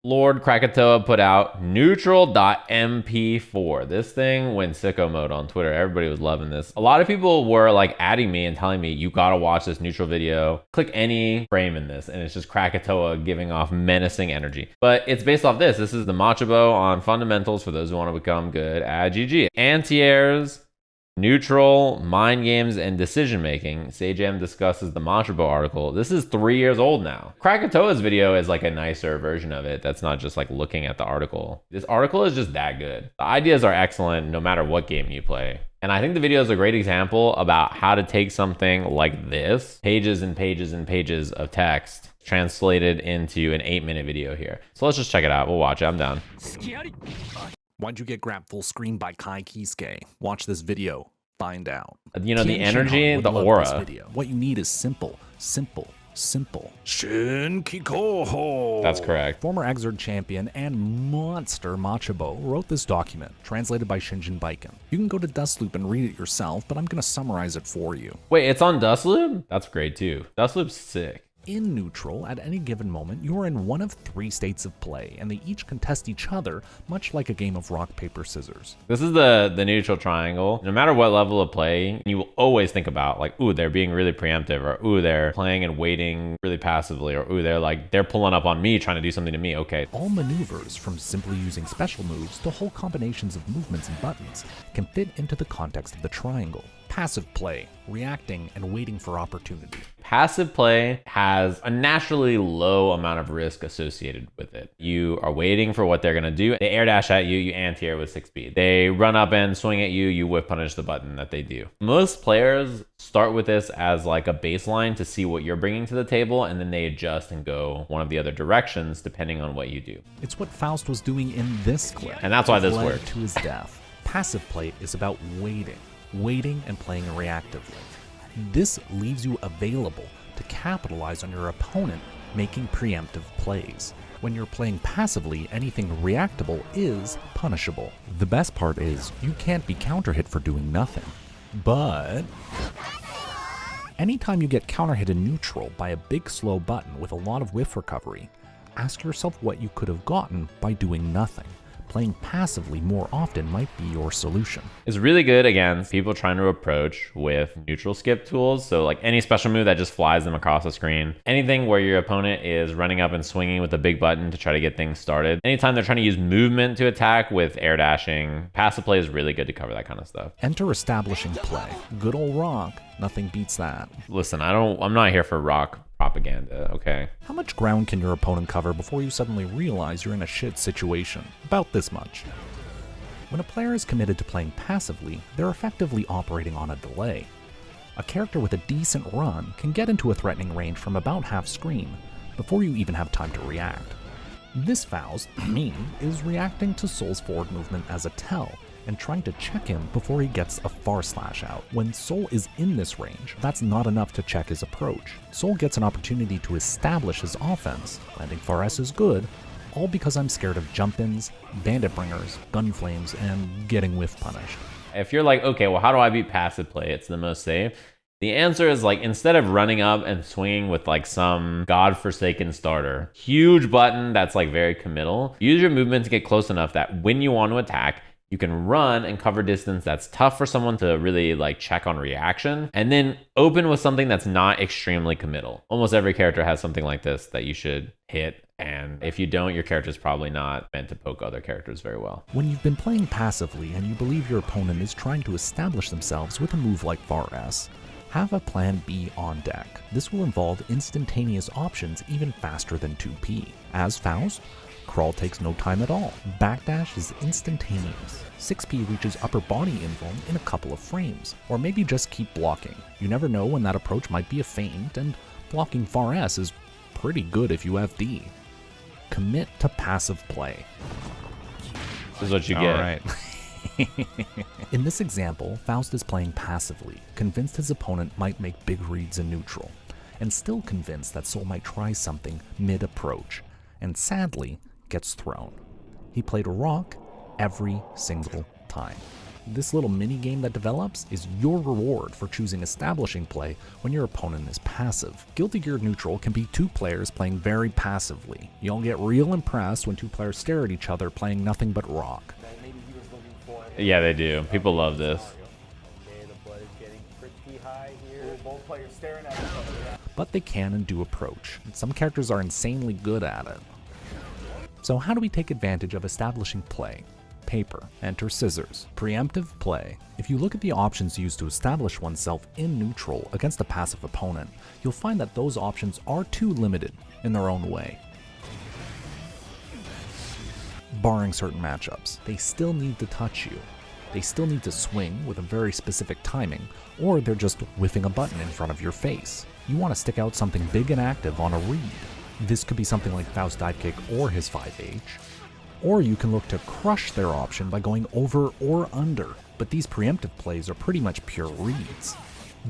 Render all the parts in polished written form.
Lord Krackatoa put out neutral.mp4. This thing went sicko mode on Twitter. Everybody was loving this. A lot of people were like adding me and telling me, you gotta watch this neutral video. Click any frame in this, and it's just Krackatoa giving off menacing energy. But it's based off this. This is the Machabo on fundamentals for those who want to become good at GG. Anti-airs, neutral, mind games, and decision making. Sajam discusses the Machabo article. This is 3 years old now. Krackatoa's video is like a nicer version of it. That's not just like looking at the article. This article is just that good. The ideas are excellent no matter what game you play. And I think the video is a great example about how to take something like this, pages and pages and pages of text, translated into an 8-minute video here. So let's just check it out. We'll watch it. I'm down. Why'd you get grabbed full screen by Kai Kisuke? Watch this video. Find out. You know, the energy, the aura. What you need is simple. Shin Kikoho. That's correct. Former Exerd champion and monster Machabo wrote this document, translated by Shinjin Baiken. You can go to Dustloop and read it yourself, but I'm gonna summarize it for you. Wait, it's on Dustloop? That's great too. Dustloop's sick. In neutral, at any given moment, you are in one of 3 states of play, and they each contest each other, much like a game of rock, paper, scissors. This is the neutral triangle. No matter what level of play, you will always think about like, ooh, they're being really preemptive, or ooh, they're playing and waiting really passively, or ooh, they're pulling up on me, trying to do something to me, okay. All maneuvers, from simply using special moves to whole combinations of movements and buttons, can fit into the context of the triangle. Passive play, reacting and waiting for opportunity. Passive play has a naturally low amount of risk associated with it. You are waiting for what they're gonna do. They air dash at you, you anti-air with 6 speed. They run up and swing at you, you whip punish the button that they do. Most players start with this as like a baseline to see what you're bringing to the table, and then they adjust and go one of the other directions depending on what you do. It's what Faust was doing in this clip. And that's why this led worked. to his death. Passive play is about waiting and playing reactively. This leaves you available to capitalize on your opponent making preemptive plays. When you're playing passively, anything reactable is punishable. The best part is you can't be counter-hit for doing nothing. But anytime you get counter-hit in neutral by a big slow button with a lot of whiff recovery, ask yourself what you could have gotten by doing nothing. Playing passively more often might be your solution. It's really good against people trying to approach with neutral skip tools. So like any special move that just flies them across the screen. Anything where your opponent is running up and swinging with a big button to try to get things started. Anytime they're trying to use movement to attack with air dashing, passive play is really good to cover that kind of stuff. Enter establishing play. Good old rock. Nothing beats that. Listen, I'm not here for rock propaganda, okay? How much ground can your opponent cover before you suddenly realize you're in a shit situation? About this much. When a player is committed to playing passively, they're effectively operating on a delay. A character with a decent run can get into a threatening range from about half screen before you even have time to react. This Faust, me, is reacting to Soul's forward movement as a tell, and trying to check him before he gets a far slash out. When Soul is in this range, that's not enough to check his approach. Soul gets an opportunity to establish his offense, landing far S is good, all because I'm scared of jump-ins, bandit bringers, gun flames, and getting whiff punished. If you're like, okay, well, how do I beat passive play? It's the most safe. The answer is like, instead of running up and swinging with like some godforsaken starter, huge button that's like very committal, use your movement to get close enough that when you want to attack, you can run and cover distance that's tough for someone to really like check on reaction, and then open with something that's not extremely committal. Almost every character has something like this that you should hit, and if you don't, your character's probably not meant to poke other characters very well. When you've been playing passively and you believe your opponent is trying to establish themselves with a move like far S, have a plan B on deck. This will involve instantaneous options even faster than 2P. As Faust, crawl takes no time at all. Backdash is instantaneous. 6P reaches upper body invuln in a couple of frames, or maybe just keep blocking. You never know when that approach might be a feint, and blocking far S is pretty good if you have D. Commit to passive play. This is what you get. All right. In this example, Faust is playing passively, convinced his opponent might make big reads in neutral, and still convinced that Soul might try something mid-approach, and sadly, gets thrown. He played a rock every single time. This little mini game that develops is your reward for choosing establishing play when your opponent is passive. Guilty Gear Neutral can be two players playing very passively. You'll get real impressed when two players stare at each other playing nothing but rock. Yeah, they do. People love this. But they can and do approach. Some characters are insanely good at it. So how do we take advantage of establishing play? Paper. Enter scissors. Preemptive play. If you look at the options used to establish oneself in neutral against a passive opponent, you'll find that those options are too limited in their own way. Barring certain matchups, they still need to touch you. They still need to swing with a very specific timing, or they're just whiffing a button in front of your face. You want to stick out something big and active on a read. This could be something like Faust's dive kick or his 5H. Or you can look to crush their option by going over or under, but these preemptive plays are pretty much pure reads.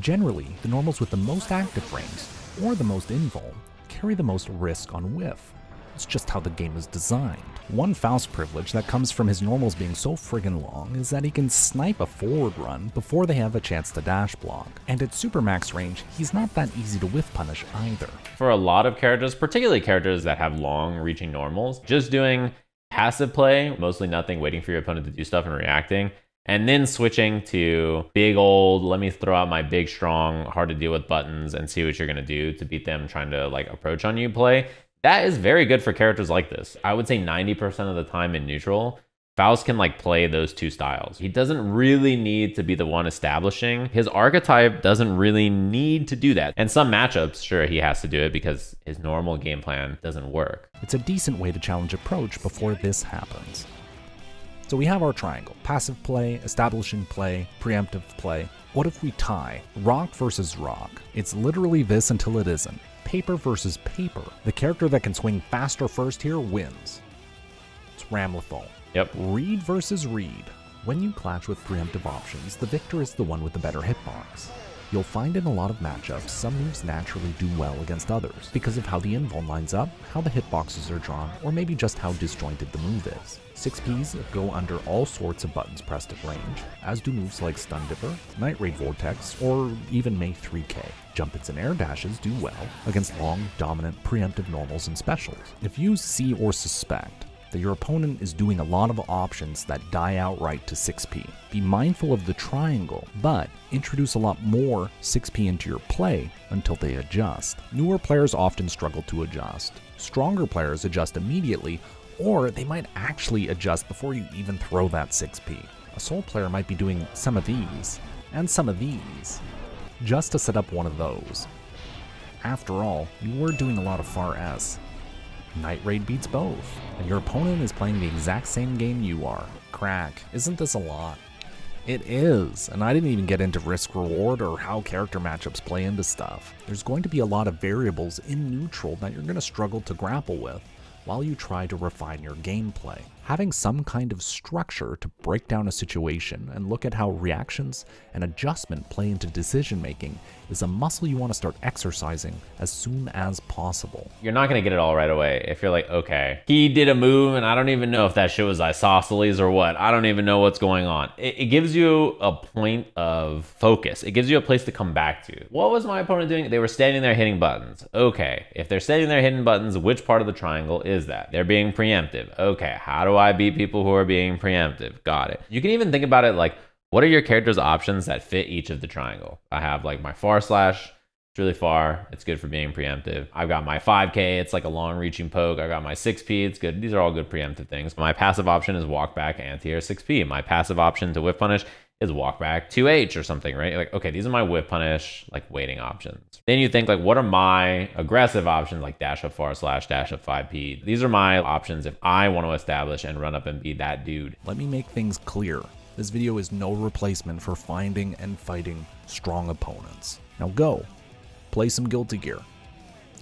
Generally, the normals with the most active frames, or the most invuln, carry the most risk on whiff. It's just how the game is designed. One Faust privilege that comes from his normals being so friggin' long is that he can snipe a forward run before they have a chance to dash block. And at super max range, he's not that easy to whiff punish either. For a lot of characters, particularly characters that have long reaching normals, just doing passive play, mostly nothing, waiting for your opponent to do stuff and reacting, and then switching to big old, let me throw out my big, strong, hard to deal with buttons and see what you're gonna do to beat them trying to like approach on you play. That is very good for characters like this. I would say 90% of the time in neutral, Faust can like play those two styles. He doesn't really need to be the one establishing. His archetype doesn't really need to do that. And some matchups, sure, he has to do it because his normal game plan doesn't work. It's a decent way to challenge approach before this happens. So we have our triangle: passive play, establishing play, preemptive play. What if we tie? Rock versus rock. It's literally this until it isn't. Paper versus paper. The character that can swing faster first here wins. It's Ramlethal. Yep. Read versus read. When you clash with preemptive options, the victor is the one with the better hitbox. You'll find in a lot of matchups, some moves naturally do well against others because of how the invuln lines up, how the hitboxes are drawn, or maybe just how disjointed the move is. 6Ps go under all sorts of buttons pressed at range, as do moves like Stun Dipper, Night Raid Vortex, or even May 3K. Jump-ins and air dashes do well against long, dominant, preemptive normals and specials. If you see or suspect that your opponent is doing a lot of options that die outright to 6P, be mindful of the triangle, but introduce a lot more 6P into your play until they adjust. Newer players often struggle to adjust. Stronger players adjust immediately, or they might actually adjust before you even throw that 6P. A Soul player might be doing some of these, and some of these, just to set up one of those. After all, you were doing a lot of far S. Night Raid beats both, and your opponent is playing the exact same game you are. Crack, isn't this a lot? It is, and I didn't even get into risk-reward or how character matchups play into stuff. There's going to be a lot of variables in neutral that you're going to struggle to grapple with while you try to refine your gameplay. Having some kind of structure to break down a situation and look at how reactions and adjustment play into decision making is a muscle you want to start exercising as soon as possible. You're not going to get it all right away if you're like, okay, he did a move and I don't even know if that shit was isosceles or what. I don't even know what's going on. It gives you a point of focus. It gives you a place to come back to. What was my opponent doing? They were standing there hitting buttons. Okay, if they're standing there hitting buttons, which part of the triangle is that? They're being preemptive. Okay, how do I beat people who are being preemptive? Got it. You can even think about it like, what are your character's options that fit each of the triangle? I have like my far slash, it's really far, it's good for being preemptive. I've got my 5K, it's like a long reaching poke. I got my 6P, it's good. These are all good preemptive things. My passive option is walk back anti-air 6P. My passive option to whiff punish is walk back 2H or something, right? Like, okay, these are my whiff punish, like waiting options. Then you think like, what are my aggressive options, like dash up far slash, dash up 5P? These are my options if I want to establish and run up and be that dude. Let me make things clear. This video is no replacement for finding and fighting strong opponents. Now go, play some Guilty Gear,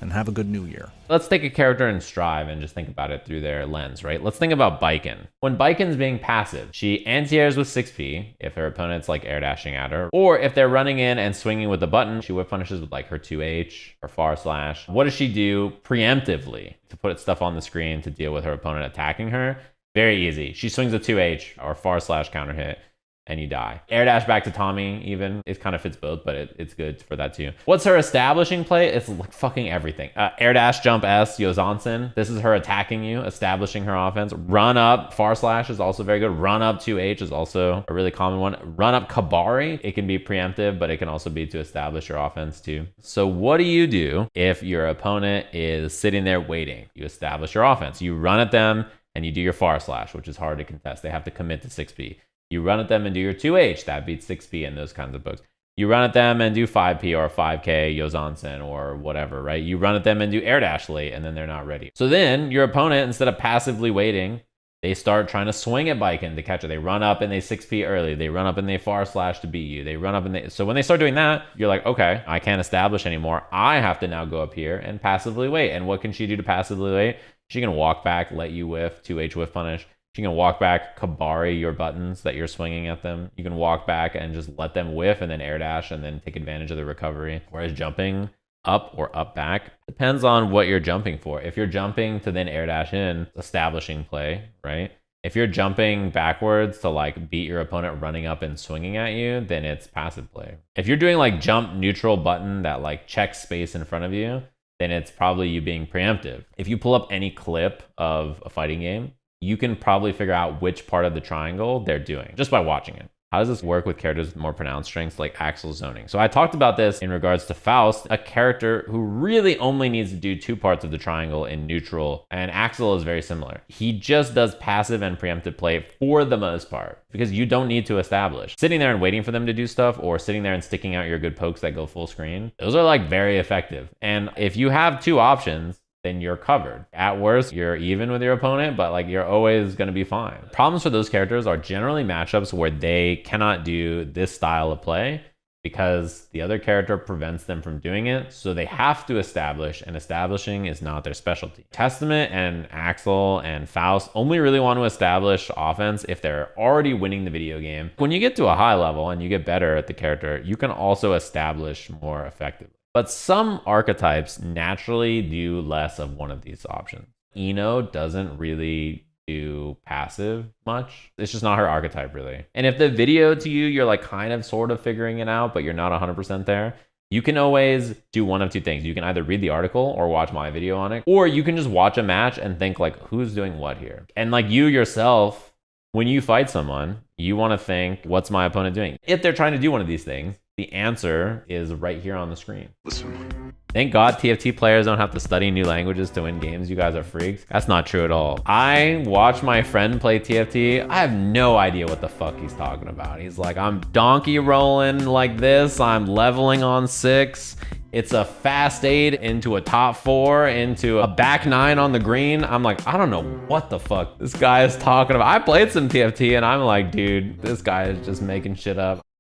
and have a good new year. Let's take a character in Strive and just think about it through their lens, right? Let's think about Baiken. When Baiken's being passive, she anti-airs with 6P if her opponent's like air dashing at her, or if they're running in and swinging with the button, she whip punishes with like her 2H or far slash. What does she do preemptively to put stuff on the screen to deal with her opponent attacking her? Very easy. She swings a 2H or far slash counter hit. and you die. Air dash back to Tommy even. It kind of fits both, but it's good for that too. What's her establishing play? It's like fucking everything. Air dash jump S, Yozansen. This is her attacking you, establishing her offense. Run up, far slash is also very good. Run up 2H is also a really common one. Run up Kabari. It can be preemptive, but it can also be to establish your offense too. So what do you do if your opponent is sitting there waiting? You establish your offense. You run at them and you do your far slash, which is hard to contest. They have to commit to 6P. You run at them and do your 2H, that beats 6P and those kinds of books. You run at them and do 5P or 5K, Yozansen or whatever, right? You run at them and do air dash late and then they're not ready. So then your opponent, instead of passively waiting, they start trying to swing at Biken to catch it. They run up and they 6P early. They run up and they far slash to beat you. They run up and they... So when they start doing that, you're like, okay, I can't establish anymore. I have to now go up here and passively wait. And what can she do to passively wait? She can walk back, let you whiff, 2H whiff punish. You can walk back, Kabari your buttons that you're swinging at them. You can walk back and just let them whiff and then air dash and then take advantage of the recovery. Whereas jumping up or up back depends on what you're jumping for. If you're jumping to then air dash in, establishing play, right? If you're jumping backwards to like beat your opponent running up and swinging at you, then it's passive play. If you're doing like jump neutral button that like checks space in front of you, then it's probably you being preemptive. If you pull up any clip of a fighting game, you can probably figure out which part of the triangle they're doing just by watching it. How does this work with characters with more pronounced strengths like Axel zoning? So I talked about this in regards to Faust, a character who really only needs to do 2 parts of the triangle in neutral, and Axel is very similar. He just does passive and preemptive play for the most part because you don't need to establish. Sitting there and waiting for them to do stuff or sitting there and sticking out your good pokes that go full screen, those are like very effective. And if you have 2 options, then you're covered. At worst, you're even with your opponent, but like you're always gonna be fine. Problems for those characters are generally matchups where they cannot do this style of play because the other character prevents them from doing it, so they have to establish, and establishing is not their specialty. Testament and Axel and Faust only really want to establish offense if they're already winning the video game. When you get to a high level and you get better at the character, you can also establish more effectively. But some archetypes naturally do less of one of these options. Ino doesn't really do passive much. It's just not her archetype really. And if the video to you, you're like kind of sort of figuring it out, but you're not 100% there, you can always do one of 2 things. You can either read the article or watch my video on it, or you can just watch a match and think like, who's doing what here? And like you yourself, when you fight someone, you want to think, what's my opponent doing? If they're trying to do one of these things, the answer is right here on the screen. Listen. Thank God TFT players don't have to study new languages to win games. You guys are freaks. That's not true at all. I watch my friend play TFT. I have no idea what the fuck he's talking about. He's like, I'm donkey rolling like this. I'm leveling on 6. It's a fast 8 into a top 4 into a back 9 on the green. I'm like, I don't know what the fuck this guy is talking about. I played some TFT and I'm like, dude, this guy is just making shit up.